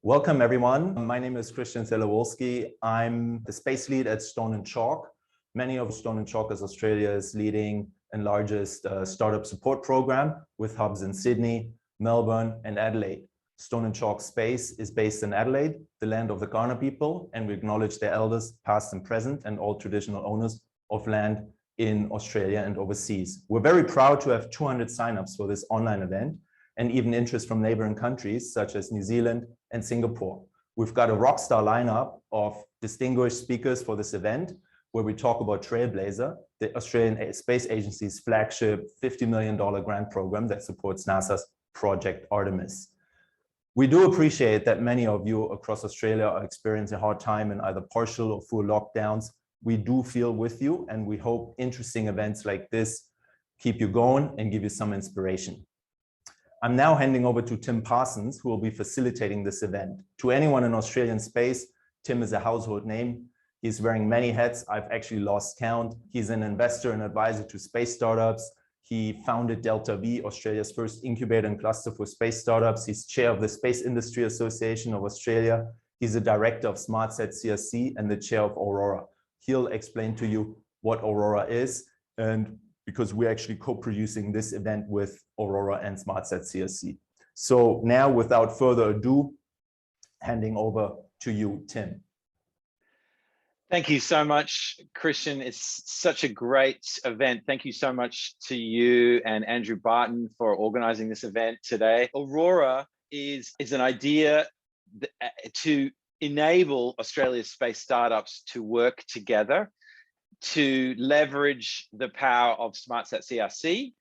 Welcome, everyone. My name is Christian Zelowolski. I'm the space lead at Stone & Chalk. Many of Stone & Chalk is Australia's leading and largest startup support program with hubs in Sydney, Melbourne, and Adelaide. Stone & Chalk Space is based in Adelaide, the land of the Kaurna people, and we acknowledge their elders, past and present, and all traditional owners of land in Australia and overseas. We're very proud to have 200 signups for this online event, and even interest from neighboring countries such as New Zealand and Singapore. We've got a rockstar lineup of distinguished speakers for this event, where we talk about Trailblazer, the Australian Space Agency's flagship $50 million grant program that supports NASA's Project Artemis. We do appreciate that many of you across Australia are experiencing a hard time in either partial or full lockdowns. We do feel with you, and we hope interesting events like this keep you going and give you some inspiration. I'm now handing over to Tim Parsons, who will be facilitating this event. To anyone in Australian space, Tim is a household name. He's wearing many hats. I've actually lost count. He's an investor and advisor to space startups. He founded Delta V, Australia's first incubator and cluster for space startups. He's chair of the Space Industry Association of Australia. He's a director of SmartSat CRC and the chair of Aurora. He'll explain to you what Aurora is, and because we're actually co-producing this event with Aurora and SmartSat CRC. So now, without further ado, handing over to you, Tim. Thank you so much, Christian. It's such a great event. Thank you so much to you and Andrew Barton for organizing this event today. Aurora is an idea to enable Australia's space startups to work together, to leverage the power of SmartSat CRC,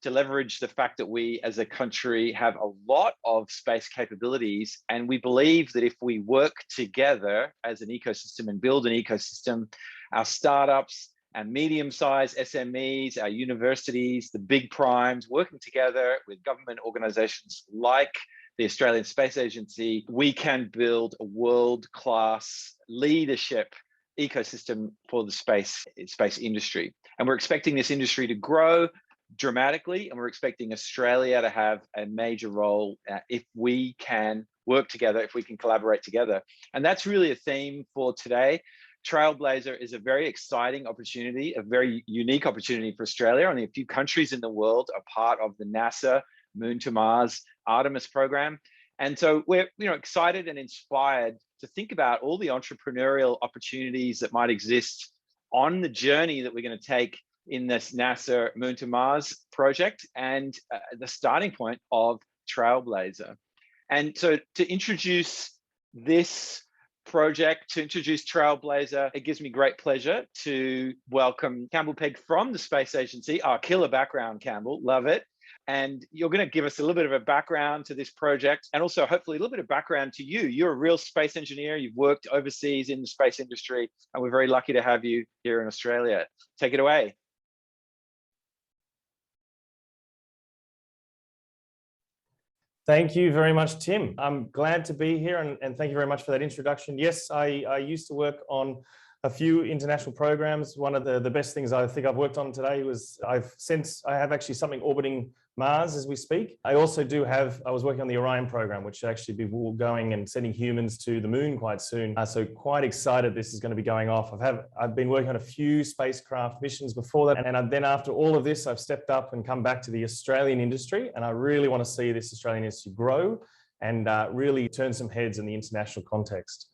to leverage the fact that we as a country have a lot of space capabilities. And we believe that if we work together as an ecosystem and build an ecosystem, our startups and medium-sized SMEs, our universities, the big primes, working together with government organizations like the Australian Space Agency, we can build a world-class leadership ecosystem for the space industry. And we're expecting this industry to grow dramatically, and we're expecting Australia to have a major role if we can work together, if we can collaborate together. And that's really a theme for today. Trailblazer is a very exciting opportunity, a very unique opportunity for Australia. Only a few countries in the world are part of the NASA Moon to Mars Artemis program. And so we're excited and inspired to think about all the entrepreneurial opportunities that might exist on the journey that we're going to take in this NASA Moon to Mars project and the starting point of Trailblazer. And so to introduce this project, to introduce Trailblazer, it gives me great pleasure to welcome Campbell Pegg from the Space Agency. Our killer background, Campbell, love it. And you're going to give us a little bit of a background to this project, and also hopefully a little bit of background to you. You're a real space engineer. You've worked overseas in the space industry, and we're very lucky to have you here in Australia. Take it away. Thank you very much, Tim. I'm glad to be here, and thank you very much for that introduction. Yes, I used to work on a few international programs. One of the best things I think I've worked on today was I have actually something orbiting Mars as we speak. I also I was working on the Orion program, which should actually be going and sending humans to the moon quite soon. So quite excited this is going to be going off. I've been working on a few spacecraft missions before that. And then after all of this, I've stepped up and come back to the Australian industry. And I really want to see this Australian industry grow and really turn some heads in the international context.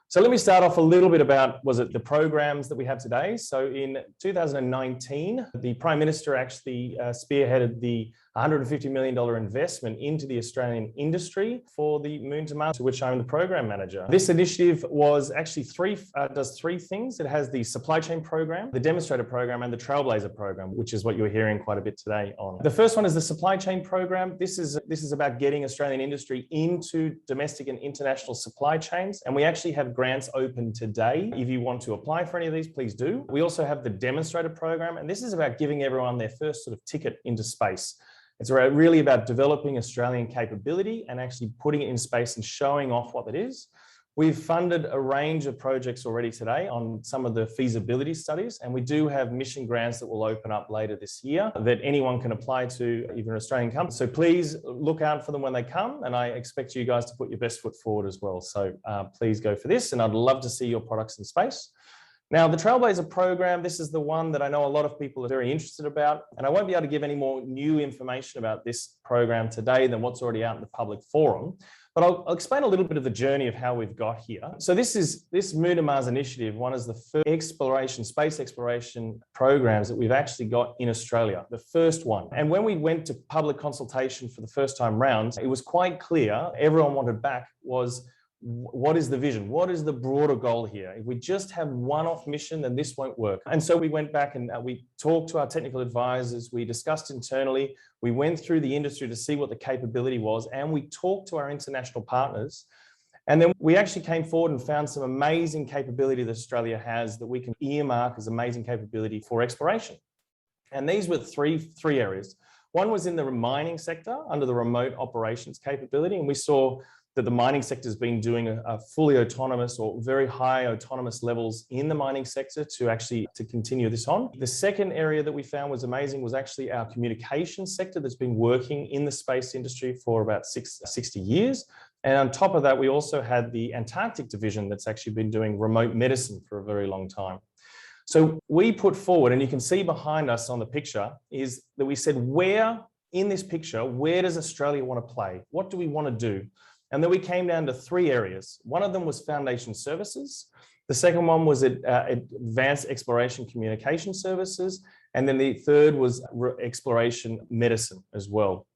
So let me start off a little bit about, the programs that we have today. So in 2019, the Prime Minister actually spearheaded the $150 million investment into the Australian industry for the Moon to Mars, to which I'm the program manager. This initiative was actually does three things. It has the supply chain program, the Demonstrator Program, and the Trailblazer Program, which is what you're hearing quite a bit today on. The first one is the supply chain program. This is about getting Australian industry into domestic and international supply chains. And we actually have grants open today. If you want to apply for any of these, please do. We also have the Demonstrator Program, and this is about giving everyone their first sort of ticket into space. It's really about developing Australian capability and actually putting it in space and showing off what it is. We've funded a range of projects already today on some of the feasibility studies, and we do have mission grants that will open up later this year that anyone can apply to, even Australian companies. So please look out for them when they come, and I expect you guys to put your best foot forward as well. So please go for this, and I'd love to see your products in space. Now, the Trailblazer program, this is the one that I know a lot of people are very interested about, and I won't be able to give any more new information about this program today than what's already out in the public forum, but I'll explain a little bit of the journey of how we've got here. So this Moon to Mars initiative, one is the first space exploration programs that we've actually got in Australia, the first one. And when we went to public consultation for the first time round, it was quite clear, everyone wanted back was, what is the vision? What is the broader goal here? If we just have one-off mission, then this won't work. And so we went back and we talked to our technical advisors, we discussed internally, we went through the industry to see what the capability was, and we talked to our international partners. And then we actually came forward and found some amazing capability that Australia has that we can earmark as amazing capability for exploration. And these were three areas. One was in the mining sector under the remote operations capability, and we saw that the mining sector has been doing a fully autonomous or very high autonomous levels in the mining sector to continue this on. The second area that we found was amazing was actually our communications sector that's been working in the space industry for about 60 years. And on top of that, we also had the Antarctic division that's actually been doing remote medicine for a very long time. So we put forward, and you can see behind us on the picture, is that we said, where in this picture, where does Australia want to play? What do we want to do? And then we came down to three areas. One of them was foundation services. The second one was advanced exploration communication services. And then the third was exploration medicine as well.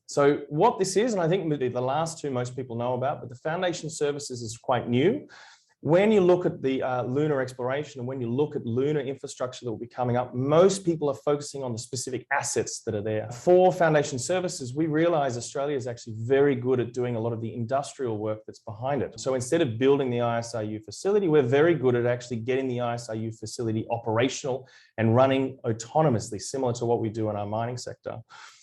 So what this is, and I think the last two most people know about, but the foundation services is quite new. When you look at the lunar exploration and when you look at lunar infrastructure that will be coming up, most people are focusing on the specific assets that are there. For foundation services, we realize Australia is actually very good at doing a lot of the industrial work that's behind it. So instead of building the ISRU facility, we're very good at actually getting the ISRU facility operational and running autonomously, similar to what we do in our mining sector.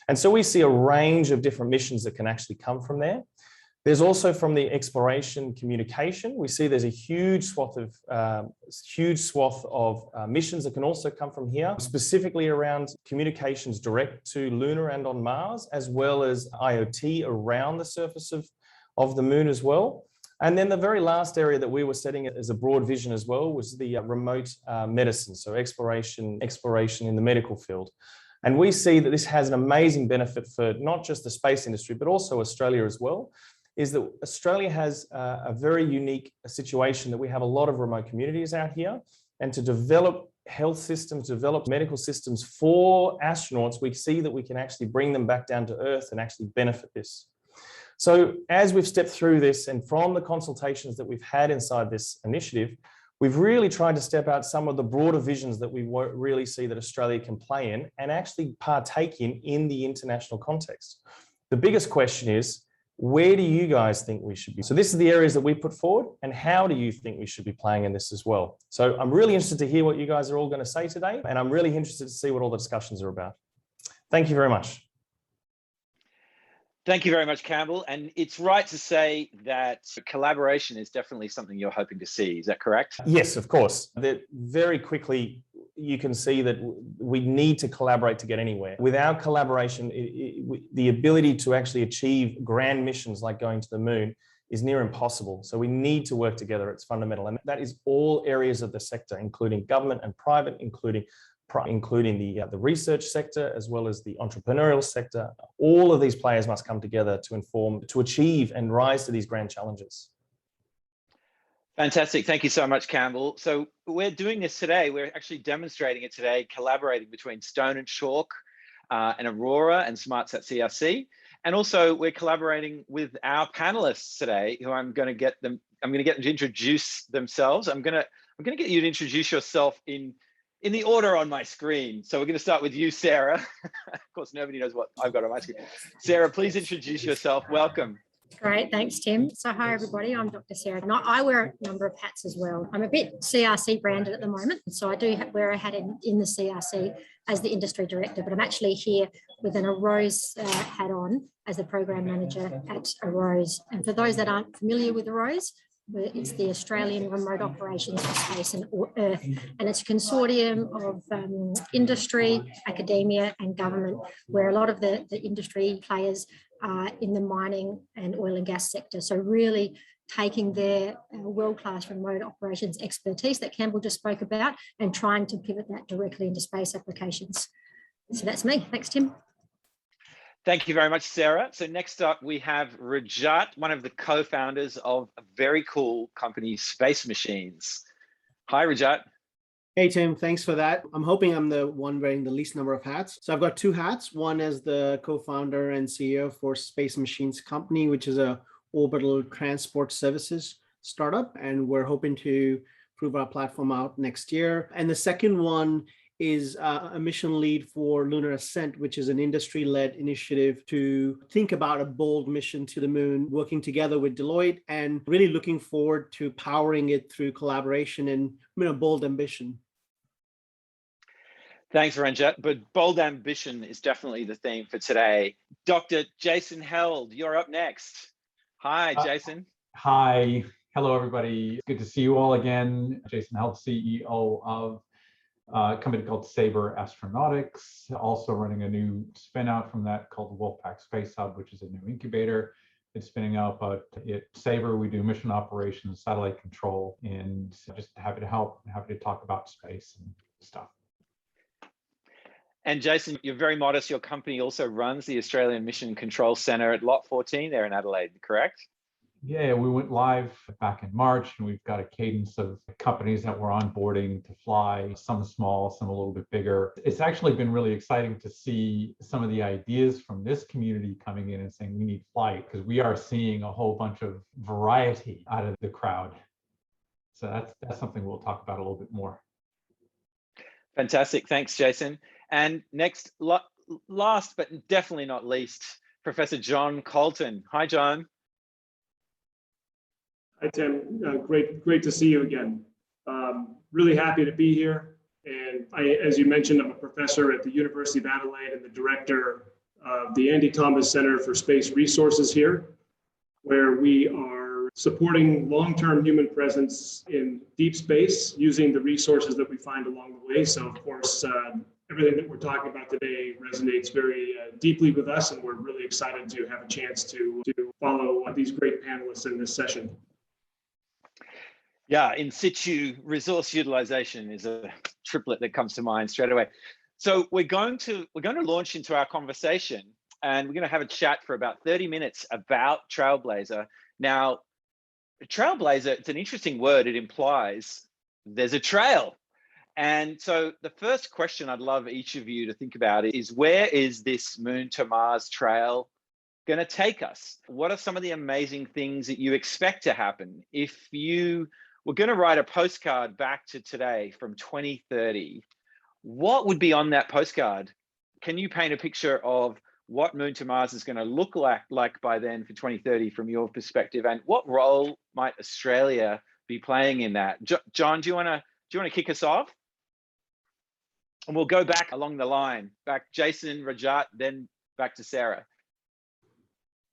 And so we see a range of different missions that can actually come from there. There's also from the exploration communication, we see there's a huge swath of missions that can also come from here, specifically around communications direct to lunar and on Mars, as well as IoT around the surface of the moon as well. And then the very last area that we were setting as a broad vision as well was the remote medicine, so exploration in the medical field. And we see that this has an amazing benefit for not just the space industry, but also Australia as well, is that Australia has a very unique situation that we have a lot of remote communities out here, and to develop health systems, develop medical systems for astronauts, we see that we can actually bring them back down to Earth and actually benefit this. So as we've stepped through this and from the consultations that we've had inside this initiative, we've really tried to step out some of the broader visions that we really see that Australia can play in and actually partake in the international context. The biggest question is, where do you guys think we should be? So this is the areas that we put forward, and how do you think we should be playing in this as well? So I'm really interested to hear what you guys are all going to say today, and I'm really interested to see what all the discussions are about. Thank you very much. Thank you very much, Campbell. And it's right to say that collaboration is definitely something you're hoping to see. Is that correct? Yes, of course. Very quickly, you can see that we need to collaborate to get anywhere. Without collaboration, the ability to actually achieve grand missions like going to the moon is near impossible. So we need to work together. It's fundamental. And that is all areas of the sector, including government and private, including the research sector, as well as the entrepreneurial sector. All of these players must come together to achieve and rise to these grand challenges. Fantastic. Thank you so much, Campbell. So we're doing this today. We're actually demonstrating it today, collaborating between Stone and Chalk and Aurora and SmartSat CRC. And also we're collaborating with our panelists today, who I'm going to get them to introduce themselves. I'm going to get you to introduce yourself in the order on my screen. So we're going to start with you, Sarah. Of course, nobody knows what I've got on my screen. Sarah, please introduce yourself. Welcome. Great, thanks, Tim. So hi, everybody. I'm Dr. Sarah. I wear a number of hats as well. I'm a bit CRC branded at the moment, so I do wear a hat in the CRC as the industry director, but I'm actually here with an Aurora's hat on as the program manager at Aurora's. And for those that aren't familiar with Aurora's, It's the Australian Remote Operations for Space and Earth, and it's a consortium of industry, academia, and government, where a lot of the industry players are in the mining and oil and gas sector. So really taking their world-class remote operations expertise that Campbell just spoke about and trying to pivot that directly into space applications. So that's me. Thanks, Tim. Thank you very much, Sarah. So next up, we have Rajat, one of the co-founders of a very cool company, Space Machines. Hi, Rajat. Hey, Tim, thanks for that. I'm hoping I'm the one wearing the least number of hats. So I've got two hats. One as the co-founder and CEO for Space Machines Company, which is a orbital transport services startup. And we're hoping to prove our platform out next year. And the second one is a mission lead for Lunar Ascent, which is an industry-led initiative to think about a bold mission to the moon, working together with Deloitte and really looking forward to powering it through collaboration and bold ambition. Thanks, Ranjit. But bold ambition is definitely the theme for today. Dr. Jason Held, you're up next. Hi, Jason. Hi. Hello, everybody. Good to see you all again. Jason Held, CEO of a company called Sabre Astronautics, also running a new spin out from that called Wolfpack Space Hub, which is a new incubator. It's spinning out, but at Sabre, we do mission operations, satellite control, and just happy to help, happy to talk about space and stuff. And Jason, you're very modest. Your company also runs the Australian Mission Control Centre at Lot 14 there in Adelaide, correct? Yeah, we went live back in March, and we've got a cadence of companies that we're onboarding to fly, some small, some a little bit bigger. It's actually been really exciting to see some of the ideas from this community coming in and saying we need flight, because we are seeing a whole bunch of variety out of the crowd. So that's something we'll talk about a little bit more. Fantastic. Thanks, Jason. And next, last but definitely not least, Professor John Colton. Hi, John. Hi, Tim. Great to see you again. Really happy to be here. And as you mentioned, I'm a professor at the University of Adelaide and the director of the Andy Thomas Center for Space Resources here, where we are supporting long-term human presence in deep space using the resources that we find along the way. So, of course, everything that we're talking about today resonates very deeply with us, and we're really excited to have a chance to follow these great panelists in this session. Yeah, in situ resource utilization is a triplet that comes to mind straight away. So we're going to launch into our conversation, and we're going to have a chat for about 30 minutes about Trailblazer. Now, Trailblazer, it's an interesting word. It implies there's a trail. And so the first question I'd love each of you to think about is, where is this Moon to Mars trail going to take us? What are some of the amazing things that you expect to happen? If you were going to write a postcard back to today from 2030, what would be on that postcard? Can you paint a picture of what Moon to Mars is going to look like by then for 2030 from your perspective? And what role might Australia be playing in that? John, do you want to kick us off? And we'll go back along the line, back Jason, Rajat, then back to Sarah.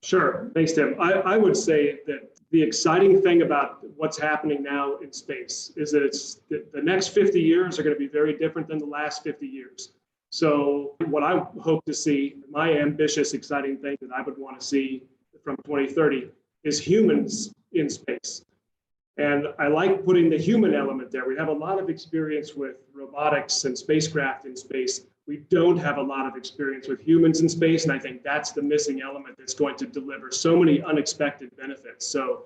Sure. Thanks, Tim. I would say that the exciting thing about what's happening now in space is that the next 50 years are going to be very different than the last 50 years. So what I hope to see, my ambitious, exciting thing that I would want to see from 2030 is humans in space. And I like putting the human element there. We have a lot of experience with robotics and spacecraft in space. We don't have a lot of experience with humans in space, and I think that's the missing element that's going to deliver so many unexpected benefits. So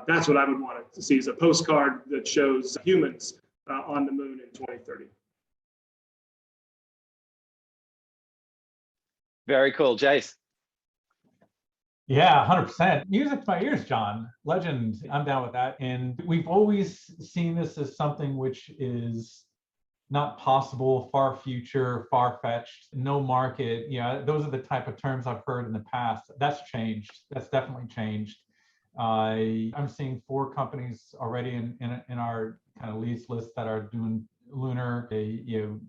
that's what I would want to see, is a postcard that shows humans on the moon in 2030. Very cool. Jace. Yeah, 100%. Music to my ears, John. Legend. I'm down with that. And we've always seen this as something which is not possible, far future, far-fetched, no market. Yeah, those are the type of terms I've heard in the past. That's changed. That's definitely changed. I'm seeing 4 companies already in our kind of leads list that are doing lunar.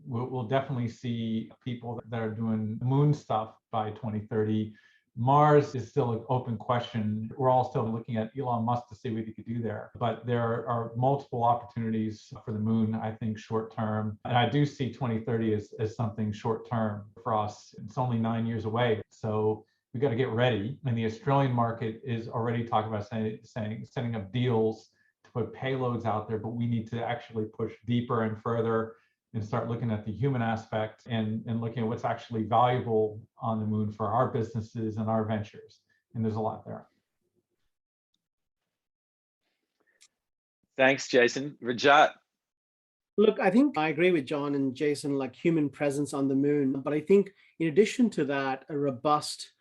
We'll definitely see people that are doing moon stuff by 2030. Mars is still an open question. We're all still looking at Elon Musk to see what he could do there. But there are multiple opportunities for the moon, I think, short term. And I do see 2030 as something short term for us. It's only 9 years away. So we got to get ready. And the Australian market is already talking about setting up deals to put payloads out there, but we need to actually push deeper and further and start looking at the human aspect and looking at what's actually valuable on the moon for our businesses and our ventures. And there's a lot there. Thanks, Jason. Rajat. Look, I think I agree with John and Jason, like human presence on the moon. But I think in addition to that, a robust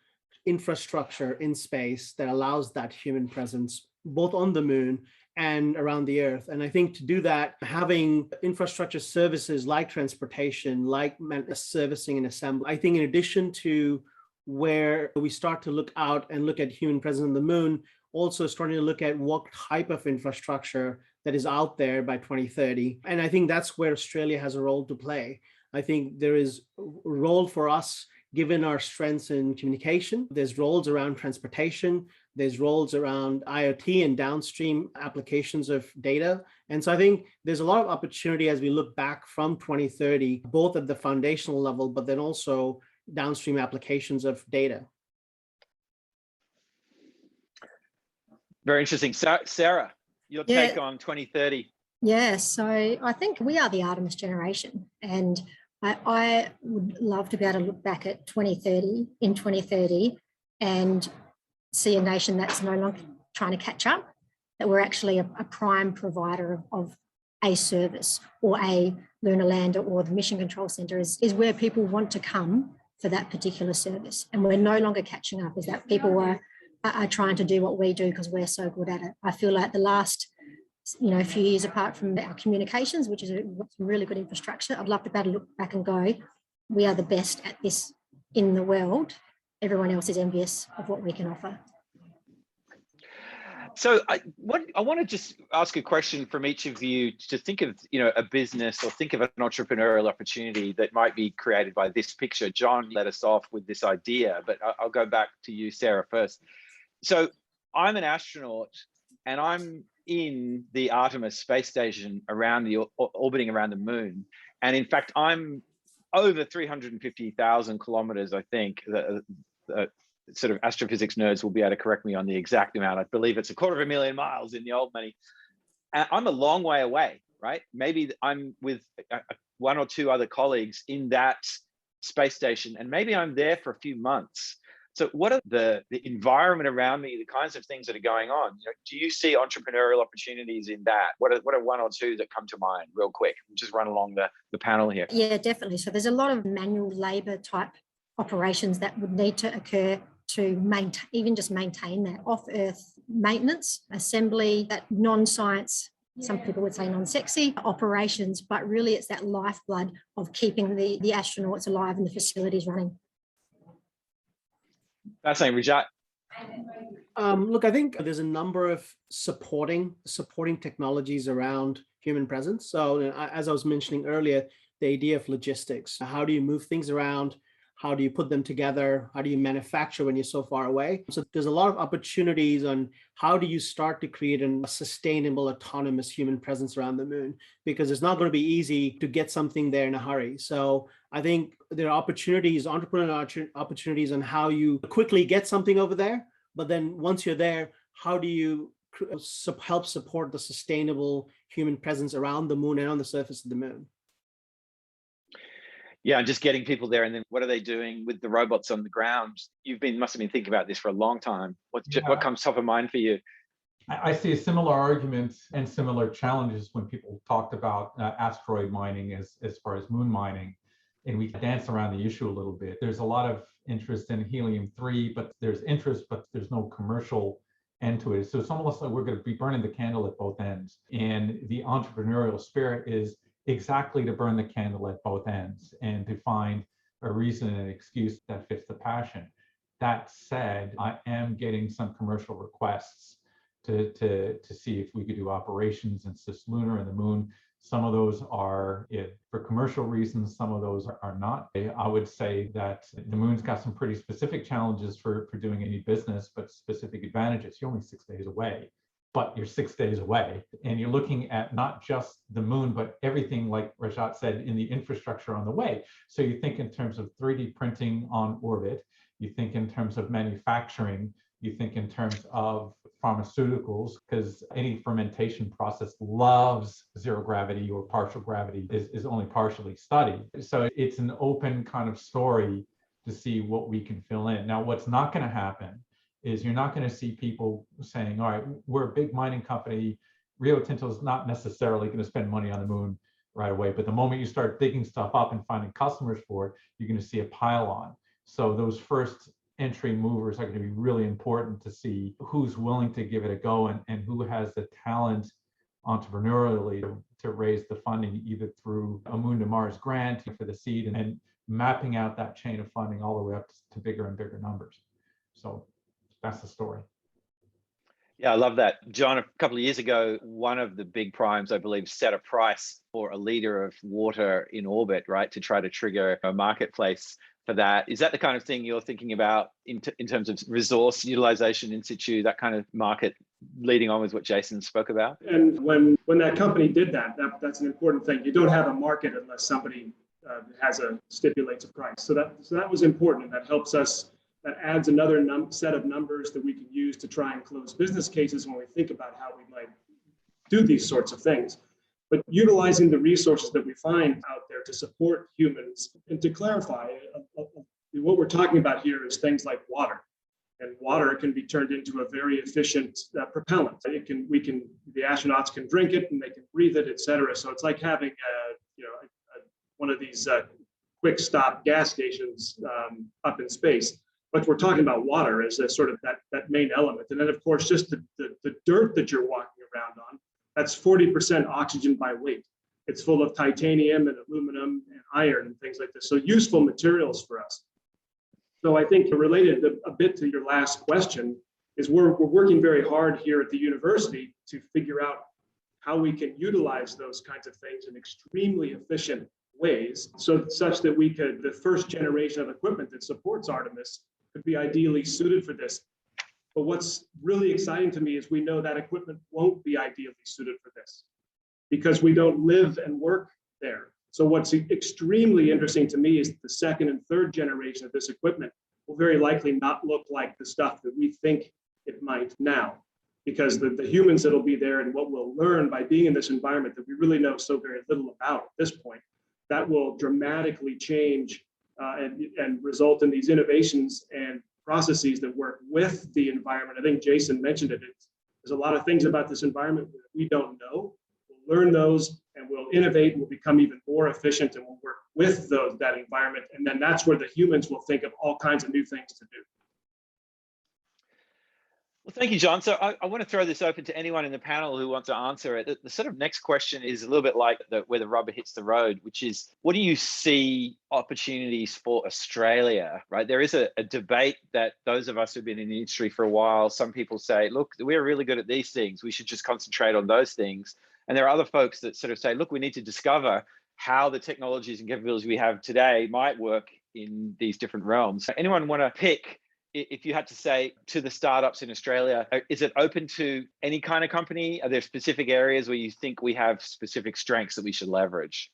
infrastructure in space that allows that human presence both on the moon and around the Earth. And I think to do that, having infrastructure services like transportation, like servicing and assembly, I think in addition to where we start to look out and look at human presence on the moon, also starting to look at what type of infrastructure that is out there by 2030. And I think that's where Australia has a role to play. I think there is a role for us given our strengths in communication. There's roles around transportation. There's roles around IoT and downstream applications of data. And so I think there's a lot of opportunity as we look back from 2030, both at the foundational level, but then also downstream applications of data. Very interesting. Sarah, your take on 2030. Yeah, so I think we are the Artemis generation. And I would love to be able to look back at 2030 and see a nation that's no longer trying to catch up, that we're actually a prime provider of a service, or a lunar lander or the mission control center is where people want to come for that particular service. And we're no longer catching up, is that people are trying to do what we do because we're so good at it. I feel like the last few years, apart from our communications, which is a really good infrastructure, I'd love to be able to look back and go, we are the best at this in the world. Everyone else is envious of what we can offer. So I want to just ask a question from each of you to think of, a business or think of an entrepreneurial opportunity that might be created by this picture. John led us off with this idea, but I'll go back to you, Sarah, first. So I'm an astronaut and I'm in the Artemis space station orbiting around the moon. And in fact, I'm over 350,000 kilometers, I think. The sort of astrophysics nerds will be able to correct me on the exact amount. I believe it's 250,000 miles in the old money. And I'm a long way away, right? Maybe I'm with one or two other colleagues in that space station, and maybe I'm there for a few months. So what are the environment around me, the kinds of things that are going on? Do you see entrepreneurial opportunities in that? What are one or two that come to mind real quick? We'll just run along the panel here. Yeah, definitely. So there's a lot of manual labor type operations that would need to occur to maintain that off-Earth maintenance, assembly, that non-science, some people would say non-sexy operations, but really it's that lifeblood of keeping the astronauts alive and the facilities running. Fascinating, Rajat. Look, I think there's a number of supporting technologies around human presence. So as I was mentioning earlier, the idea of logistics. How do you move things around? How do you put them together? How do you manufacture when you're so far away? So there's a lot of opportunities on how do you start to create a sustainable, autonomous human presence around the moon, because it's not going to be easy to get something there in a hurry. So I think there are entrepreneurial opportunities on how you quickly get something over there. But then once you're there, how do you help support the sustainable human presence around the moon and on the surface of the moon? Yeah, just getting people there, and then what are they doing with the robots on the ground? Must have been thinking about this for a long time. What comes top of mind for you? I see a similar argument and similar challenges when people talked about asteroid mining as far as moon mining, and we dance around the issue a little bit. There's a lot of interest in helium-3, but there's no commercial end to it. So it's almost like we're going to be burning the candle at both ends, and the entrepreneurial spirit is exactly to burn the candle at both ends and to find a reason and an excuse that fits the passion. That said, I am getting some commercial requests to see if we could do operations in cislunar and the moon. Some of those are for commercial reasons, some of those are not. I would say that the moon's got some pretty specific challenges for doing any business, but specific advantages. You're only 6 days away, but you're 6 days away. And you're looking at not just the moon, but everything, like Rajat said, in the infrastructure on the way. So you think in terms of 3D printing on orbit, you think in terms of manufacturing, you think in terms of pharmaceuticals, because any fermentation process loves zero gravity or partial gravity is only partially studied. So it's an open kind of story to see what we can fill in. Now, what's not going to happen is you're not going to see people saying, all right, we're a big mining company. Rio Tinto is not necessarily going to spend money on the moon right away. But the moment you start digging stuff up and finding customers for it, you're going to see a pile on. So those first entry movers are going to be really important to see who's willing to give it a go and who has the talent entrepreneurially to raise the funding, either through a Moon to Mars grant for the seed and mapping out that chain of funding all the way up to bigger and bigger numbers. So that's the story. Yeah, I love that. John, a couple of years ago, one of the big primes, I believe, set a price for a liter of water in orbit, right, to try to trigger a marketplace for that. Is that the kind of thing you're thinking about in terms of resource utilization in situ, that kind of market, leading on with what Jason spoke about? And when that company did that's an important thing. You don't have a market unless somebody stipulates a price. So that was important, and that helps us. That adds another set of numbers that we can use to try and close business cases when we think about how we might do these sorts of things. But utilizing the resources that we find out there to support humans, and to clarify, what we're talking about here is things like water. And water can be turned into a very efficient propellant. The astronauts can drink it and they can breathe it, et cetera. So it's like having one of these quick stop gas stations up in space. But we're talking about water as a sort of that main element. And then, of course, just the dirt that you're walking around on, that's 40% oxygen by weight. It's full of titanium and aluminum and iron and things like this. So useful materials for us. So I think related a bit to your last question is we're working very hard here at the university to figure out how we can utilize those kinds of things in extremely efficient ways, such that the first generation of equipment that supports Artemis could be ideally suited for this. But what's really exciting to me is we know that equipment won't be ideally suited for this because we don't live and work there. So what's extremely interesting to me is the second and third generation of this equipment will very likely not look like the stuff that we think it might now, because the humans that'll be there and what we'll learn by being in this environment that we really know so very little about at this point, that will dramatically change and result in these innovations and processes that work with the environment. I think Jason mentioned it. There's a lot of things about this environment that we don't know. We'll learn those and we'll innovate and we'll become even more efficient and we'll work with that environment. And then that's where the humans will think of all kinds of new things to do. Well, thank you, John. So I want to throw this open to anyone in the panel who wants to answer it. The sort of next question is a little bit like where the rubber hits the road, which is, what do you see opportunities for Australia, right? There is a debate that those of us who've been in the industry for a while, some people say, look, we're really good at these things. We should just concentrate on those things. And there are other folks that sort of say, look, we need to discover how the technologies and capabilities we have today might work in these different realms. Anyone want to pick, if you had to say to the startups in Australia, is it open to any kind of company? Are there specific areas where you think we have specific strengths that we should leverage?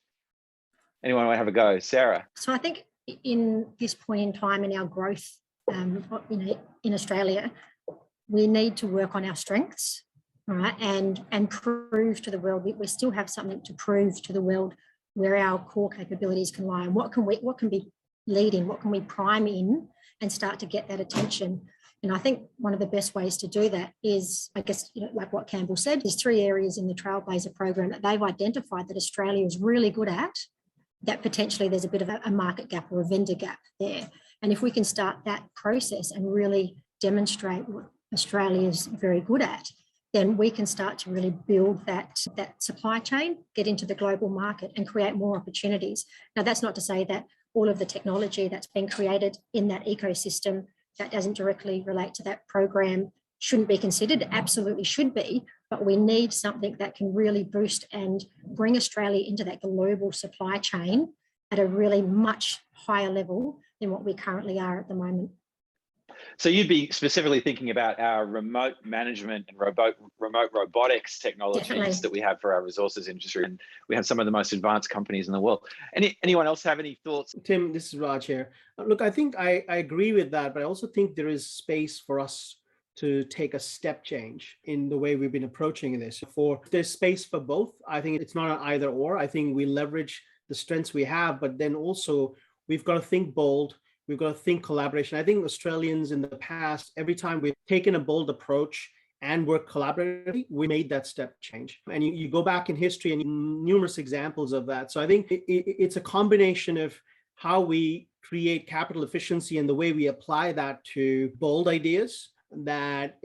Anyone want to have a go? Sarah? So I think in this point in time in our growth in Australia, we need to work on our strengths, right? And prove to the world we still have something to prove to the world where our core capabilities can lie and what can be lead in, what can we prime in and start to get that attention. And I think one of the best ways to do that is, I guess, like what Campbell said, there's 3 areas in the Trailblazer program that they've identified that Australia is really good at, that potentially there's a bit of a market gap or a vendor gap there. And if we can start that process and really demonstrate what Australia is very good at, then we can start to really build that supply chain, get into the global market and create more opportunities. Now, that's not to say that all of the technology that's been created in that ecosystem that doesn't directly relate to that program shouldn't be considered. It absolutely should be, but we need something that can really boost and bring Australia into that global supply chain at a really much higher level than what we currently are at the moment. So you'd be specifically thinking about our remote management and remote robotics technologies Definitely. that we have for our resources industry. And we have some of the most advanced companies in the world. Anyone else have any thoughts? Tim, this is Raj here. Look, I think I agree with that, but I also think there is space for us to take a step change in the way we've been approaching this. There's space for both. I think it's not an either or. I think we leverage the strengths we have, but then also we've got to think bold. We've got to think collaboration. I think Australians in the past, every time we've taken a bold approach and worked collaboratively, we made that step change. And you go back in history and numerous examples of that. So I think it's a combination of how we create capital efficiency and the way we apply that to bold ideas that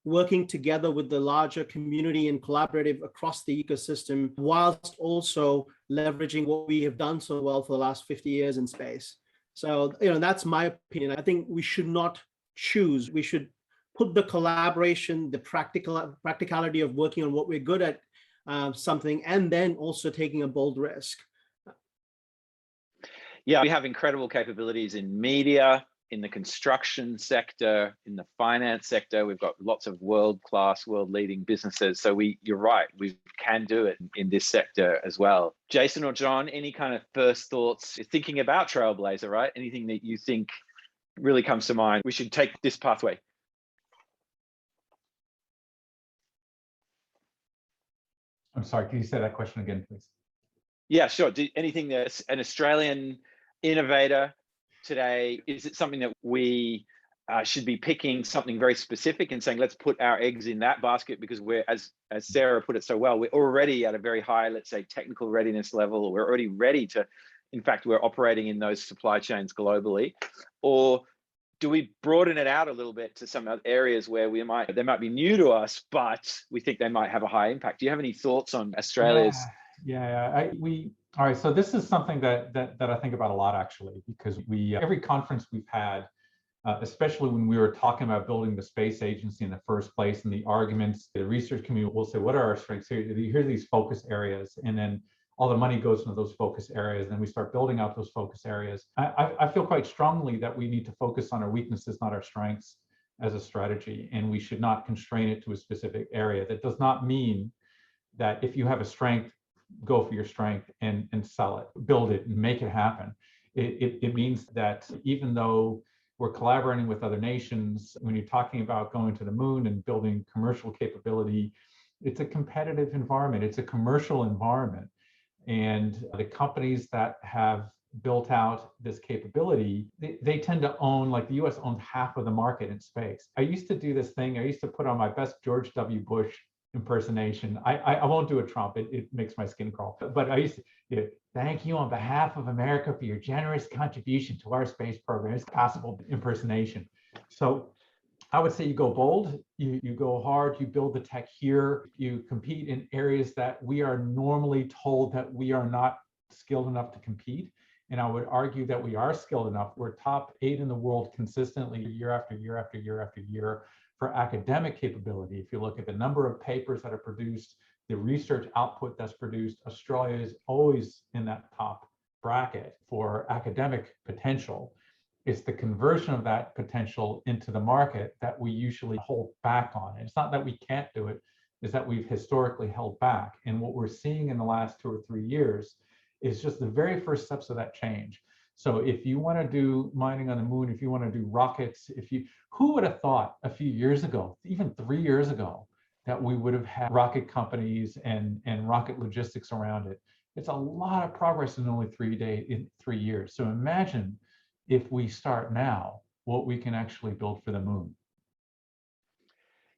working together with the larger community and collaborative across the ecosystem, whilst also leveraging what we have done so well for the last 50 years in space. So, that's my opinion. I think we should not choose. We should put the collaboration, the practicality of working on what we're good at, something, and then also taking a bold risk. Yeah, we have incredible capabilities in media, in the construction sector, in the finance sector. We've got lots of world-class, world-leading businesses. So you're right, we can do it in this sector as well. Jason or John, any kind of first thoughts thinking about Trailblazer, right? Anything that you think really comes to mind? We should take this pathway. I'm sorry, can you say that question again, please? Yeah, sure. Anything that's an Australian innovator today, is it something that we should be picking something very specific and saying, let's put our eggs in that basket because we're, as Sarah put it so well, we're already at a very high, let's say, technical readiness level, or we're already ready to, in fact, we're operating in those supply chains globally? Or do we broaden it out a little bit to some other areas where they might be new to us, but we think they might have a high impact? Do you have any thoughts on Australia's? All right, so this is something that I think about a lot, actually, because every conference we've had, especially when we were talking about building the space agency in the first place, and the arguments, the research community will say, what are our strengths? Here are these focus areas, and then all the money goes into those focus areas, and then we start building out those focus areas. I feel quite strongly that we need to focus on our weaknesses, not our strengths, as a strategy, and we should not constrain it to a specific area. That does not mean that if you have a strength, go for your strength and sell it, build it, and make it happen. It means that even though we're collaborating with other nations, when you're talking about going to the moon and building commercial capability, it's a competitive environment. It's a commercial environment. And the companies that have built out this capability, they tend to own, like the US owns half of the market in space. I used to do this thing. I used to put on my best George W. Bush impersonation. I won't do a Trump. It makes my skin crawl. But I used to thank you on behalf of America for your generous contribution to our space program. It's passable impersonation. So I would say you go bold, you go hard, you build the tech here, you compete in areas that we are normally told that we are not skilled enough to compete. And I would argue that we are skilled enough. We're top 8 in the world consistently year after year after year after year. For academic capability, if you look at the number of papers that are produced, the research output that's produced, Australia is always in that top bracket for academic potential. It's the conversion of that potential into the market that we usually hold back on. And it's not that we can't do it, it's that we've historically held back. And what we're seeing in the last 2 or 3 years is just the very first steps of that change. So if you want to do mining on the moon, if you want to do rockets, who would have thought a few years ago, even 3 years ago, that we would have had rocket companies and rocket logistics around it? It's a lot of progress in only 3 years. So imagine if we start now, what we can actually build for the moon.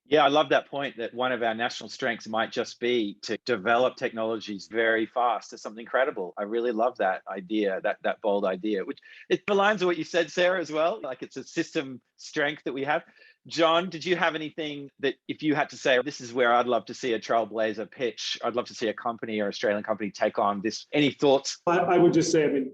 Yeah, I love that point that one of our national strengths might just be to develop technologies very fast to something credible. I really love that idea, that bold idea, which it aligns with what you said, Sarah, as well. Like it's a system strength that we have. John, did you have anything that if you had to say, this is where I'd love to see a Trailblazer pitch, I'd love to see a company or Australian company take on this, any thoughts? I would just say,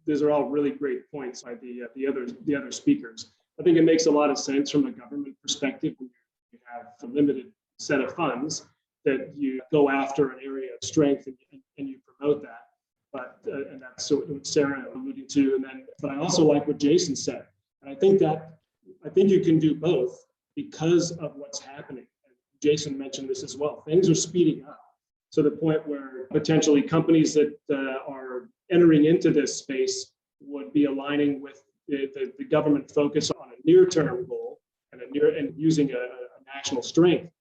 these are all really great points by the other speakers. I think it makes a lot of sense from a government perspective when you have a limited set of funds that you go after an area of strength and you promote that. But and that's what Sarah alluded to. And then, but I also like what Jason said. And I think you can do both because of what's happening. And Jason mentioned this as well. Things are speeding up to the point where potentially companies that are entering into this space would be aligning with the government focus on a near-term goal and using a national strength.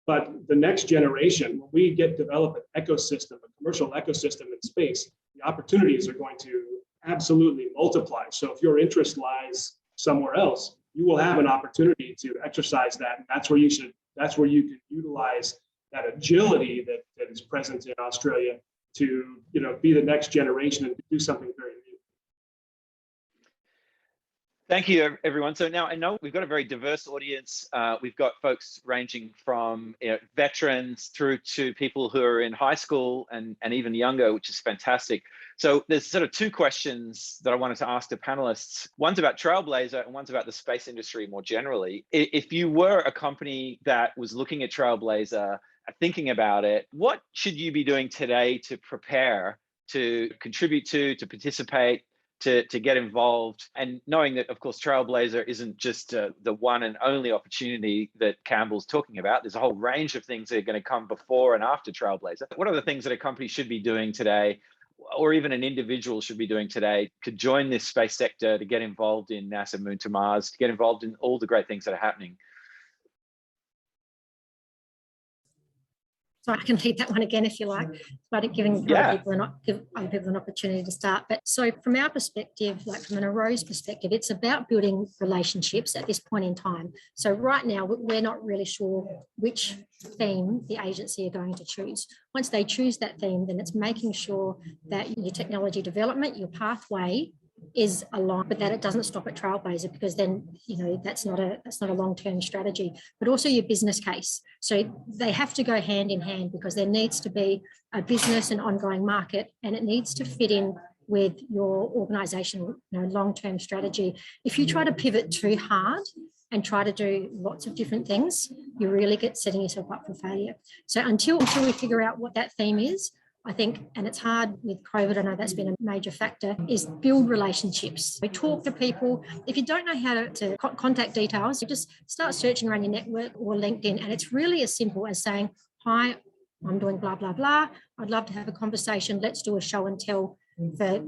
But the next generation, when we develop an ecosystem, a commercial ecosystem in space, the opportunities are going to absolutely multiply. So if your interest lies somewhere else, you will have an opportunity to exercise that. And that's where you can utilize that agility that is present in Australia to, be the next generation and do something very new. Thank you, everyone. So now I know we've got a very diverse audience. We've got folks ranging from veterans through to people who are in high school and even younger, which is fantastic. So there's sort of two questions that I wanted to ask the panelists. One's about Trailblazer and one's about the space industry more generally. If you were a company that was looking at Trailblazer, thinking about it, what should you be doing today to prepare, to contribute to participate, to get involved, and knowing that, of course, Trailblazer isn't just the one and only opportunity that Campbell's talking about. There's a whole range of things that are going to come before and after Trailblazer. What are the things that a company should be doing today, or even an individual should be doing today, to join this space sector, to get involved in NASA Moon to Mars, to get involved in all the great things that are happening? So I can lead that one again if you like, but giving other people an opportunity to start. But so from our perspective, like from an Aurora's perspective, it's about building relationships at this point in time. So right now, we're not really sure which theme the agency are going to choose. Once they choose that theme, then it's making sure that your technology development, your pathway is aligned, but that it doesn't stop at Trailblazer, because then that's not a long-term strategy. But also your business case. So they have to go hand in hand, because there needs to be a business and ongoing market, and it needs to fit in with your organizational long-term strategy. If you try to pivot too hard and try to do lots of different things, you really get setting yourself up for failure. So until we figure out what that theme is, I think, and it's hard with COVID, I know that's been a major factor, is build relationships. We talk to people. If you don't know how to contact details, you just start searching around your network or LinkedIn. And it's really as simple as saying, hi, I'm doing blah, blah, blah. I'd love to have a conversation. Let's do a show and tell for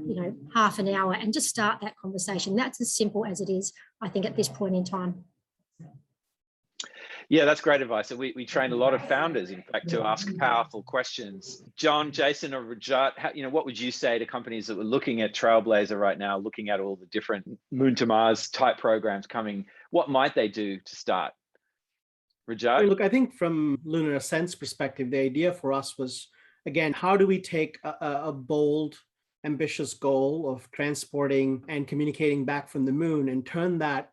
half an hour, and just start that conversation. That's as simple as it is, I think, at this point in time. Yeah, that's great advice. We train a lot of founders, in fact, to ask powerful questions. John, Jason, or Rajat, what would you say to companies that were looking at Trailblazer right now, looking at all the different Moon to Mars type programs coming? What might they do to start? Rajat? Look, I think from Lunar Ascent's perspective, the idea for us was, again, how do we take a bold, ambitious goal of transporting and communicating back from the moon and turn that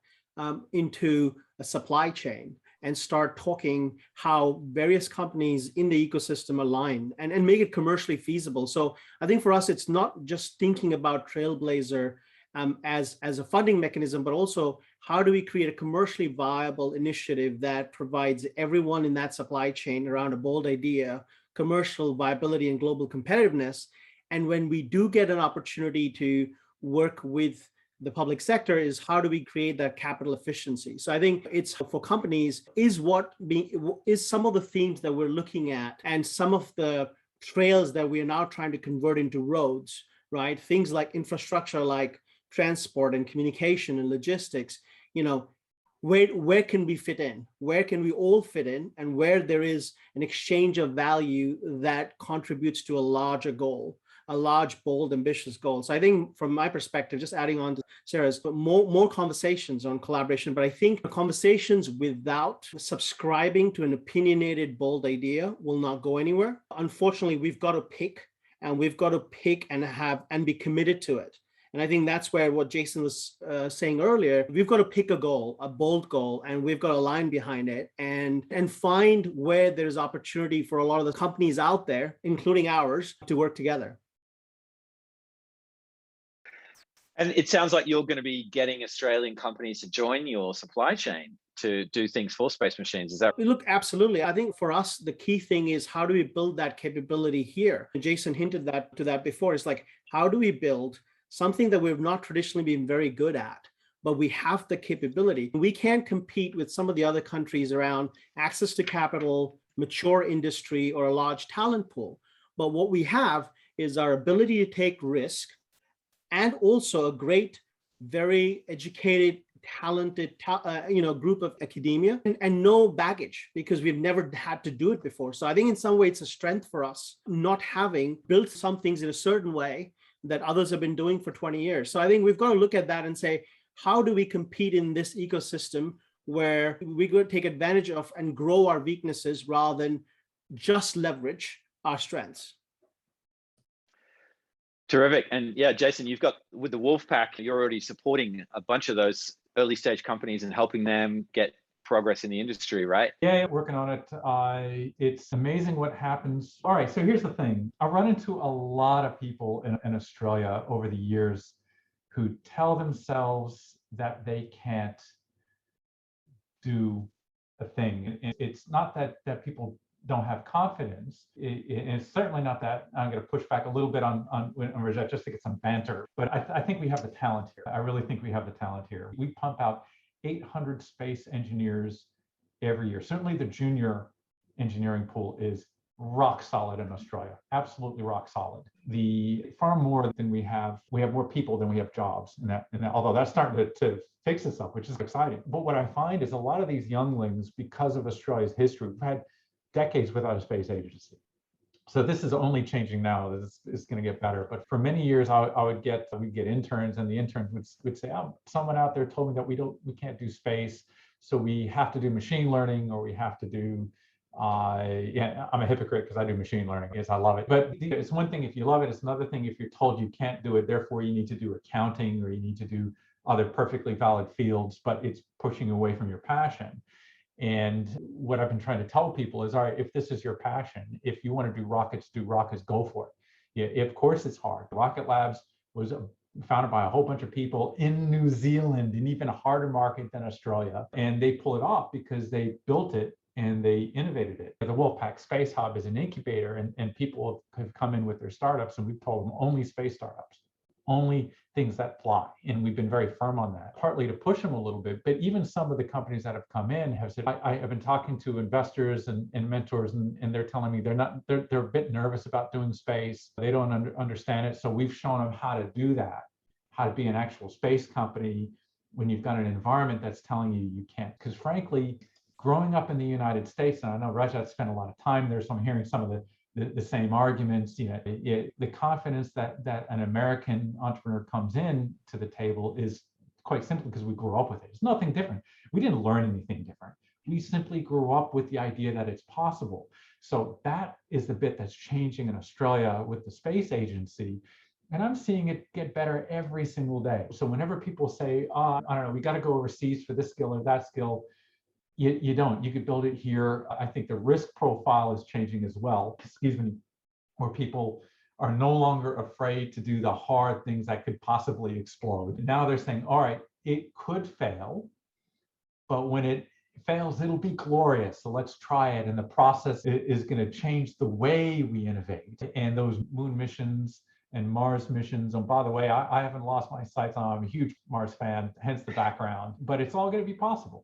into a supply chain, and start talking how various companies in the ecosystem align and make it commercially feasible. So I think for us, it's not just thinking about Trailblazer as a funding mechanism, but also how do we create a commercially viable initiative that provides everyone in that supply chain around a bold idea, commercial viability and global competitiveness. And when we do get an opportunity to work with the public sector, is how do we create that capital efficiency? So I think it's for companies is some of the themes that we're looking at, and some of the trails that we are now trying to convert into roads, right? Things like infrastructure, like transport and communication and logistics, where can we fit in? Where can we all fit in? And where there is an exchange of value that contributes to a larger goal, a large, bold, ambitious goal. So I think from my perspective, just adding on to Sarah's, but more conversations on collaboration, but I think conversations without subscribing to an opinionated, bold idea will not go anywhere. Unfortunately, we've got to pick and be committed to it. And I think that's where what Jason was saying earlier, we've got to pick a goal, a bold goal, and we've got to align behind it and find where there's opportunity for a lot of the companies out there, including ours, to work together. And it sounds like you're going to be getting Australian companies to join your supply chain to do things for Space Machines. Is that? Look, absolutely. I think for us, the key thing is how do we build that capability here? Jason hinted to that before. It's like, how do we build something that we've not traditionally been very good at, but we have the capability? We can't compete with some of the other countries around access to capital, mature industry, or a large talent pool. But what we have is our ability to take risk, and also a great, very educated, talented, group of academia, and no baggage, because we've never had to do it before. So I think in some way it's a strength for us, not having built some things in a certain way that others have been doing for 20 years. So I think we've got to look at that and say, how do we compete in this ecosystem where we could take advantage of and grow our weaknesses rather than just leverage our strengths? Terrific. And yeah, Jason, you've got, with the Wolfpack, you're already supporting a bunch of those early stage companies and helping them get progress in the industry, right? Yeah, working on it. It's amazing what happens. All right, so here's the thing. I run into a lot of people in Australia over the years who tell themselves that they can't do a thing. It's not that people don't have confidence. It's certainly not that. I'm going to push back a little bit on Rajat just to get some banter, but I think we have the talent here. I really think we have the talent here. We pump out 800 space engineers every year. Certainly the junior engineering pool is rock solid in Australia, absolutely rock solid. Far more than we have more people than we have jobs. And although that's starting to fix this up, which is exciting. But what I find is a lot of these younglings, because of Australia's history, we've had decades without a space agency. So this is only changing now. This is going to get better. But for many years, we'd get interns, and the interns would say, "Oh, someone out there told me that we can't do space, so we have to do machine learning, or we have to do." Yeah, I'm a hypocrite because I do machine learning. Yes, I love it. But it's one thing if you love it. It's another thing if you're told you can't do it. Therefore, you need to do accounting, or you need to do other perfectly valid fields. But it's pushing away from your passion. And what I've been trying to tell people is, all right, if this is your passion, if you want to do rockets, go for it. Yeah, of course it's hard. Rocket Labs was founded by a whole bunch of people in New Zealand, in even a harder market than Australia. And they pull it off because they built it and they innovated it. The Wolfpack Space Hub is an incubator, and people have come in with their startups, and we've told them only space startups, only things that fly. And we've been very firm on that, partly to push them a little bit. But even some of the companies that have come in have said, I have been talking to investors and mentors, and they're telling me they're a bit nervous about doing space. They don't understand it. So we've shown them how to do that, how to be an actual space company when you've got an environment that's telling you can't. Because frankly, growing up in the United States, and I know Rajat spent a lot of time there, so I'm hearing some of the same arguments. The confidence that an American entrepreneur comes in to the table is quite simply because we grew up with it. It's nothing different. We didn't learn anything different. We simply grew up with the idea that it's possible. So that is the bit that's changing in Australia with the space agency. And I'm seeing it get better every single day. So whenever people say, I don't know, we got to go overseas for this skill or that skill, you don't. You could build it here. I think the risk profile is changing as well, where people are no longer afraid to do the hard things that could possibly explode. Now they're saying, all right, it could fail, but when it fails, it'll be glorious. So let's try it. And the process is going to change the way we innovate. And those moon missions and Mars missions. And by the way, I haven't lost my sights on. I'm a huge Mars fan, hence the background. But it's all going to be possible.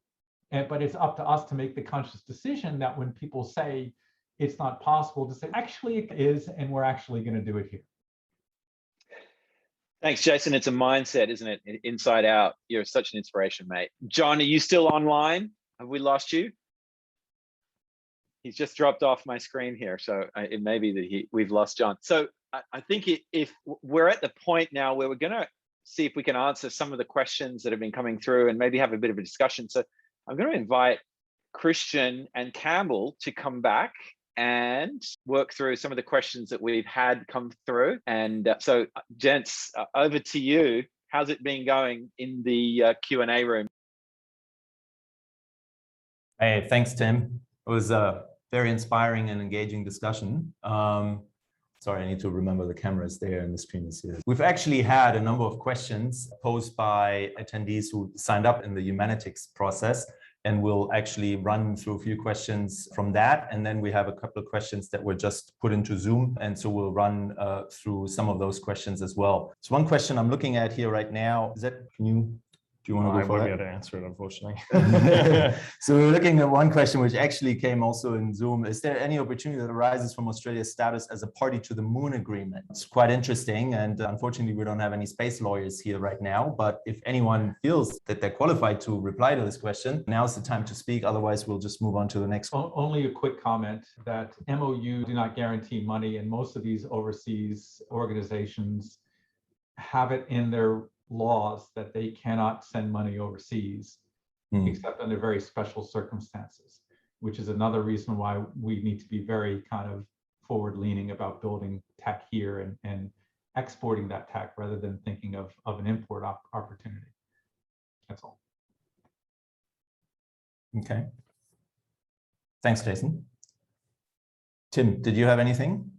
But it's up to us to make the conscious decision that when people say it's not possible, to say, actually it is, and we're actually going to do it here. Thanks, Jason. It's a mindset, isn't it? Inside out. You're such an inspiration, mate. John, are you still online? Have we lost you? He's just dropped off my screen here. So it may be that we've lost John. So I think if we're at the point now where we're going to see if we can answer some of the questions that have been coming through and maybe have a bit of a discussion. So I'm going to invite Christian and Campbell to come back and work through some of the questions that we've had come through. And so, gents, over to you. How's it been going in the Q&A room? Hey, thanks, Tim. It was a very inspiring and engaging discussion. Sorry, I need to remember the camera is there and the screen is here. We've actually had a number of questions posed by attendees who signed up in the humanities process, and we'll actually run through a few questions from that. And then we have a couple of questions that were just put into Zoom. And so we'll run through some of those questions as well. So one question I'm looking at here right now, is that, do you want to go for that? I won't be able to answer it, unfortunately. So we're looking at one question which actually came also in Zoom. Is there any opportunity that arises from Australia's status as a party to the Moon Agreement? It's quite interesting. And unfortunately, we don't have any space lawyers here right now. But if anyone feels that they're qualified to reply to this question, now's the time to speak. Otherwise, we'll just move on to the next one. Only a quick comment that MOU do not guarantee money, and most of these overseas organizations have it in their laws that they cannot send money overseas except under very special circumstances, which is another reason why we need to be very kind of forward leaning about building tech here and exporting that tech rather than thinking of an import opportunity. That's all. Okay. Thanks, Jason. Tim, did you have anything?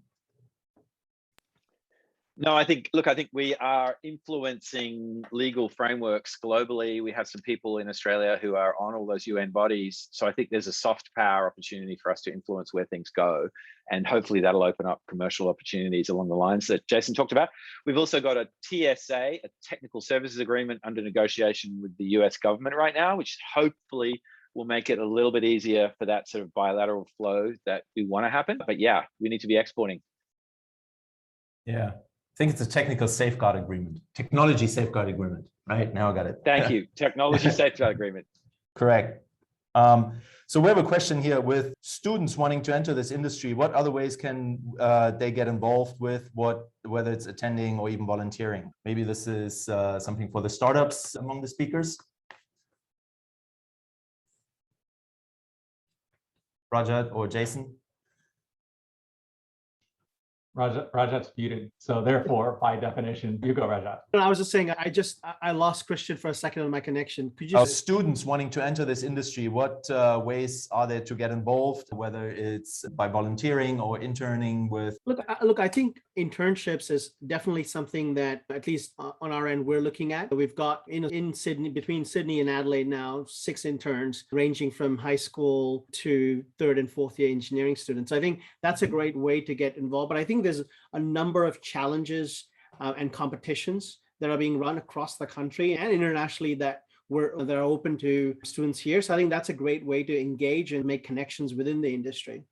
No, I think we are influencing legal frameworks globally. We have some people in Australia who are on all those UN bodies. So I think there's a soft power opportunity for us to influence where things go. And hopefully that'll open up commercial opportunities along the lines that Jason talked about. We've also got a TSA, a technical services agreement under negotiation with the US government right now, which hopefully will make it a little bit easier for that sort of bilateral flow that we want to happen. But yeah, we need to be exporting. Yeah. I think it's a technical safeguard agreement, technology safeguard agreement, right? Now I got it. Thank you. Technology safeguard agreement. Correct. So we have a question here with students wanting to enter this industry. What other ways can they get involved with, whether it's attending or even volunteering? Maybe this is something for the startups among the speakers. Rajat or Jason? Rajat's muted, so therefore, by definition, you go, Rajat. I was just saying, I lost Christian for a second on my connection. Could you? Students wanting to enter this industry, what ways are there to get involved, whether it's by volunteering or interning with? Look, I think internships is definitely something that, at least on our end, we're looking at. We've got in Sydney, between Sydney and Adelaide now, 6 interns ranging from high school to 3rd and 4th year engineering students. I think that's a great way to get involved. But I think there's a number of challenges and competitions that are being run across the country and internationally that are open to students here. So I think that's a great way to engage and make connections within the industry.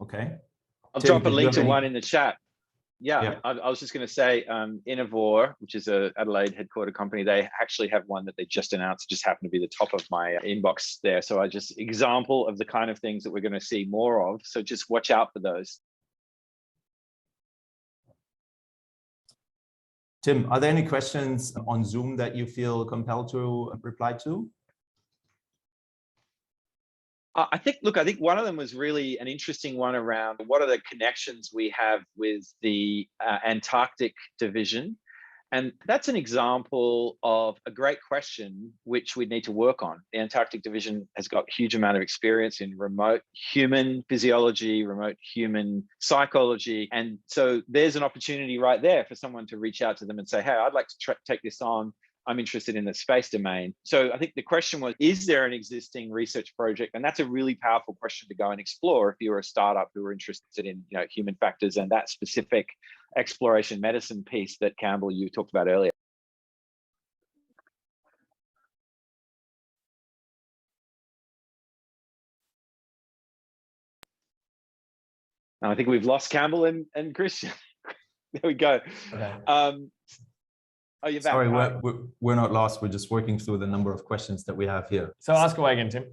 Okay. I'll drop a link to one in the chat. Yeah. I was just going to say, Innovore, which is a Adelaide headquartered company, they actually have one that they just announced. It just happened to be the top of my inbox there. So I just example of the kind of things that we're going to see more of. So just watch out for those. Tim, are there any questions on Zoom that you feel compelled to reply to? I think one of them was really an interesting one around what are the connections we have with the Antarctic division. And that's an example of a great question, which we need to work on. The Antarctic division has got a huge amount of experience in remote human physiology, remote human psychology. And so there's an opportunity right there for someone to reach out to them and say, hey, I'd like to take this on. I'm interested in the space domain. So I think the question was, is there an existing research project? And that's a really powerful question to go and explore if you're a startup who are interested in human factors and that specific exploration medicine piece that Campbell, you talked about earlier. I think we've lost Campbell and Christian. There we go. Okay. Oh, you're back. Sorry, we're not lost. We're just working through the number of questions that we have here. So ask away again, Tim.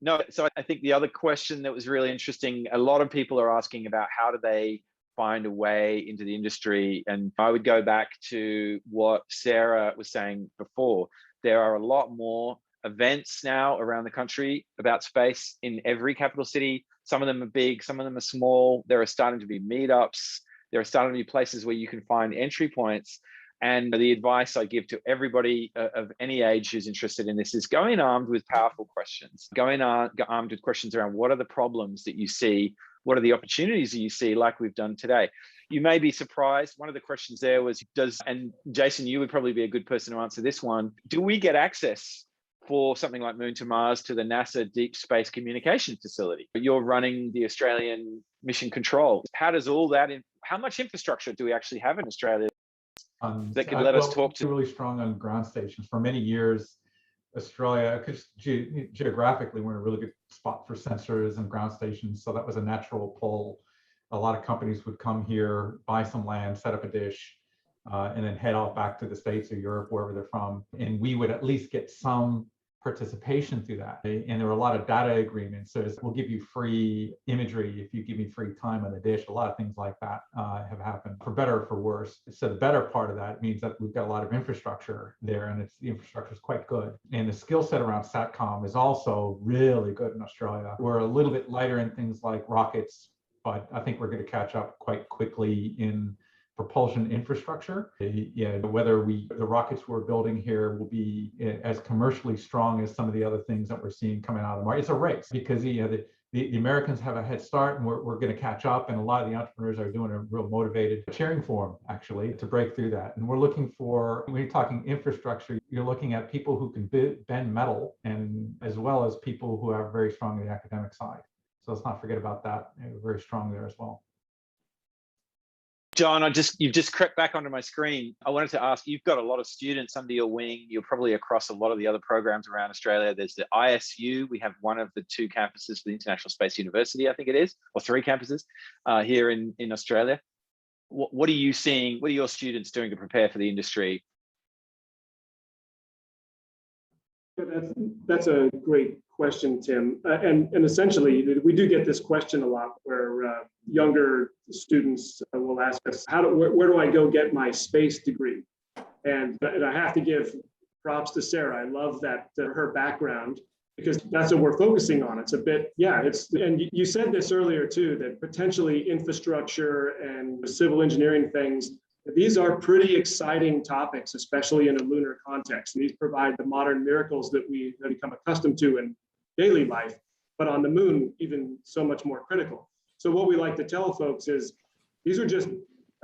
No, so I think the other question that was really interesting, a lot of people are asking about how do they find a way into the industry? And I would go back to what Sarah was saying before. There are a lot more events now around the country about space in every capital city. Some of them are big, some of them are small. There are starting to be meetups. There are starting to be places where you can find entry points. And the advice I give to everybody of any age who's interested in this is go in armed with powerful questions. Go in armed with questions around what are the problems that you see, what are the opportunities that you see, like we've done today. You may be surprised. One of the questions there was, and Jason, you would probably be a good person to answer this one. Do we get access for something like Moon to Mars to the NASA Deep Space Communication Facility? You're running the Australian Mission Control. How does all that, how much infrastructure do we actually have in Australia that could let us talk to? Really strong on ground stations. For many years, Australia, because geographically, we're in a really good spot for sensors and ground stations. So that was a natural pull. A lot of companies would come here, buy some land, set up a dish, and then head off back to the States or Europe, wherever they're from. And we would at least get some participation through that. And there were a lot of data agreements. So we'll give you free imagery if you give me free time on the dish. A lot of things like that have happened, for better or for worse. So the better part of that means that we've got a lot of infrastructure there, and the infrastructure is quite good. And the skill set around SATCOM is also really good in Australia. We're a little bit lighter in things like rockets, but I think we're going to catch up quite quickly in propulsion infrastructure. Whether the rockets we're building here will be as commercially strong as some of the other things that we're seeing coming out of the market. It's a race because the Americans have a head start, and we're going to catch up. And a lot of the entrepreneurs are doing a real motivated cheering for them, actually, to break through that. And we're looking for, when you're talking infrastructure, you're looking at people who can bend metal, and as well as people who are very strong in the academic side. So let's not forget about that. We're very strong there as well. John, you've just crept back onto my screen. I wanted to ask, you've got a lot of students under your wing. You're probably across a lot of the other programs around Australia. There's the ISU. We have one of the 2 campuses for the International Space University, I think it is, or 3 campuses here in Australia. What are you seeing? What are your students doing to prepare for the industry? That's a great question, Tim. And essentially, we do get this question a lot, where younger students will ask us, where do I go get my space degree? And I have to give props to Sarah. I love that her background, because that's what we're focusing on. It's a bit, and you said this earlier too, that potentially infrastructure and civil engineering things, these are pretty exciting topics, especially in a lunar context. And these provide the modern miracles that we have become accustomed to in daily life, but on the moon, even so much more critical. So what we like to tell folks is, these are just,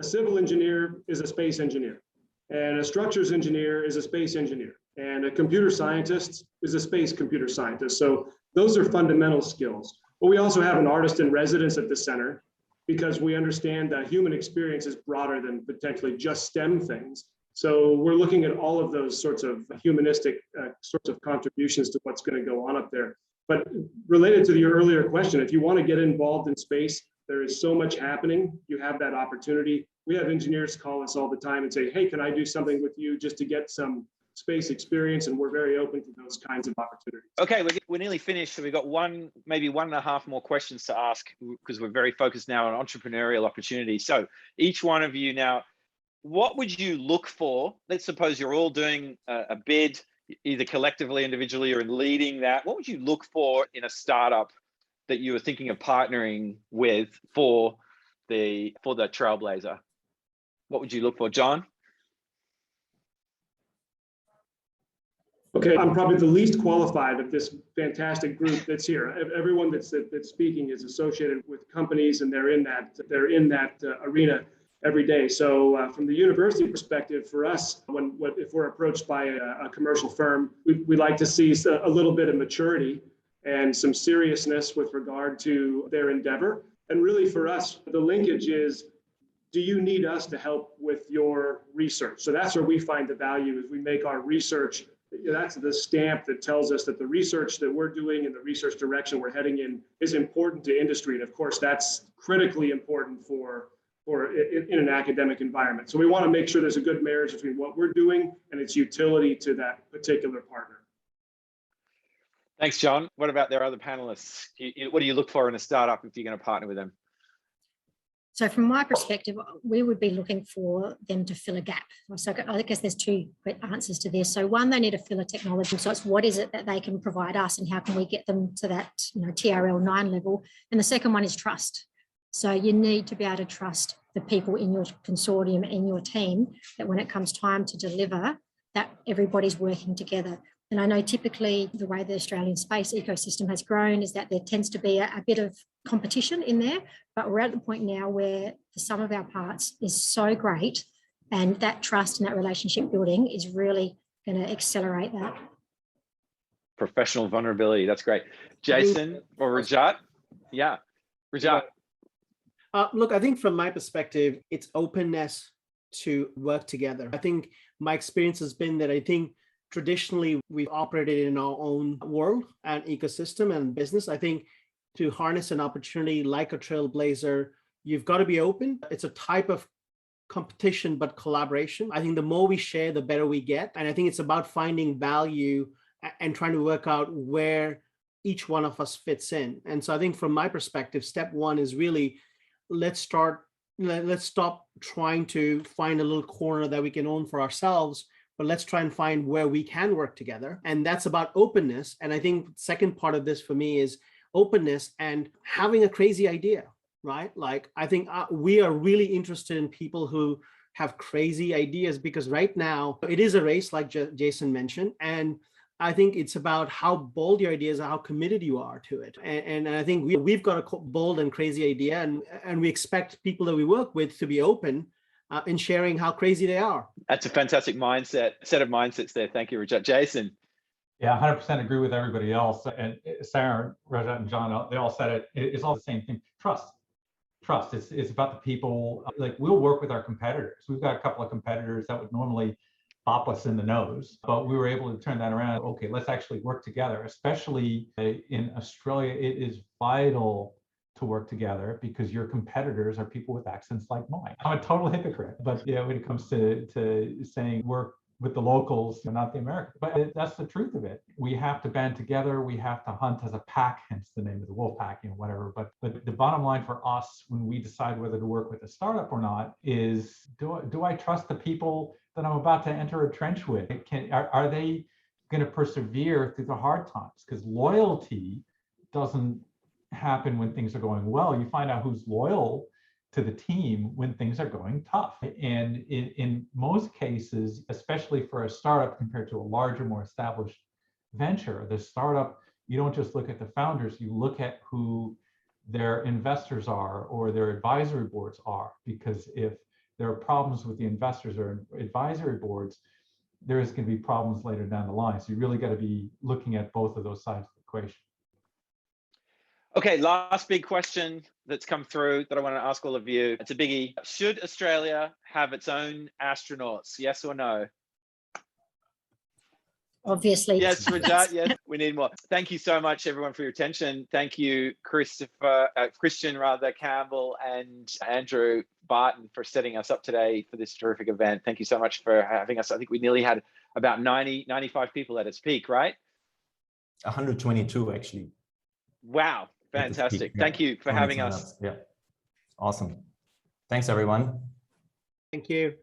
a civil engineer is a space engineer, and a structures engineer is a space engineer, and a computer scientist is a space computer scientist. So those are fundamental skills. But we also have an artist in residence at the center, because we understand that human experience is broader than potentially just STEM things. So we're looking at all of those sorts of humanistic sorts of contributions to what's going to go on up there. But related to your earlier question, if you want to get involved in space, there is so much happening. You have that opportunity. We have engineers call us all the time and say, hey, can I do something with you just to get some space experience? And we're very open to those kinds of opportunities. Okay, we're nearly finished. So we've got maybe 1.5 more questions to ask, because we're very focused now on entrepreneurial opportunities. So each one of you now, what would you look for? Let's suppose you're all doing a bid, either collectively, individually, or in leading that. What would you look for in a startup that you were thinking of partnering with for the Trailblazer? What would you look for, John? Okay, I'm probably the least qualified of this fantastic group that's here. Everyone that's speaking is associated with companies, and they're in that arena every day. So from the university perspective, for us, if we're approached by a commercial firm, we like to see a little bit of maturity and some seriousness with regard to their endeavor. And really for us, the linkage is, do you need us to help with your research? So that's where we find the value, is we make our research, that's the stamp that tells us that the research that we're doing and the research direction we're heading in is important to industry. And of course, that's critically important in an academic environment. So we want to make sure there's a good marriage between what we're doing and its utility to that particular partner. Thanks, John. What about their other panelists? What do you look for in a startup if you're going to partner with them? So from my perspective, we would be looking for them to fill a gap. So I guess there's 2 quick answers to this. So one, they need to fill a technology. So it's what is it that they can provide us, and how can we get them to that TRL 9 level? And the second one is trust. So you need to be able to trust the people in your consortium, in your team, that when it comes time to deliver, that everybody's working together. And I know typically the way the Australian space ecosystem has grown is that there tends to be a bit of competition in there, but we're at the point now where the sum of our parts is so great, and that trust and that relationship building is really going to accelerate that. Professional vulnerability, that's great. Jason or Rajat? Yeah, Rajat. Look, I think from my perspective, it's openness to work together. I think my experience has been that I think traditionally we've operated in our own world and ecosystem and business. I think to harness an opportunity like a Trailblazer, you've got to be open. It's a type of competition, but collaboration. I think the more we share, the better we get. And I think it's about finding value and trying to work out where each one of us fits in. And so I think from my perspective, step one is really, let's stop trying to find a little corner that we can own for ourselves, but let's try and find where we can work together. And that's about openness. And I think second part of this for me is openness and having a crazy idea, right? Like, I think we are really interested in people who have crazy ideas, because right now it is a race, like Jason mentioned. And I think it's about how bold your ideas are, how committed you are to it. And I think we've got a bold and crazy idea, and we expect people that we work with to be open in sharing how crazy they are. That's a fantastic set of mindsets there. Thank you, Rajat. Jason. Yeah, 100% agree with everybody else. And Sarah, Rajat, and John, they all said it. It's all the same thing. Trust. It's about the people. Like, we'll work with our competitors. We've got a couple of competitors that would normally bop us in the nose, but we were able to turn that around. Okay, let's actually work together. Especially in Australia, it is vital to work together because your competitors are people with accents like mine. I'm a total hypocrite, but when it comes to saying work with the locals, not the Americans. But that's the truth of it. We have to band together. We have to hunt as a pack, hence the name of the wolf pack, whatever. But the bottom line for us, when we decide whether to work with a startup or not, is do I trust the people that I'm about to enter a trench with? Are they going to persevere through the hard times? Because loyalty doesn't happen when things are going well. You find out who's loyal to the team when things are going tough. And in most cases, especially for a startup compared to a larger, more established venture, the startup, you don't just look at the founders, you look at who their investors are or their advisory boards are. Because if there are problems with the investors or advisory boards, there's going to be problems later down the line. So you really got to be looking at both of those sides of the equation. Okay, last big question that's come through that I want to ask all of you. It's a biggie. Should Australia have its own astronauts? Yes or no? Obviously. Yes, Rajat, yes, we need more. Thank you so much, everyone, for your attention. Thank you, Christian, Campbell, and Andrew Barton for setting us up today for this terrific event. Thank you so much for having us. I think we nearly had about 95 people at its peak, right? 122, actually. Wow. Fantastic. Thank you for having us. Yeah. Awesome. Thanks, everyone. Thank you.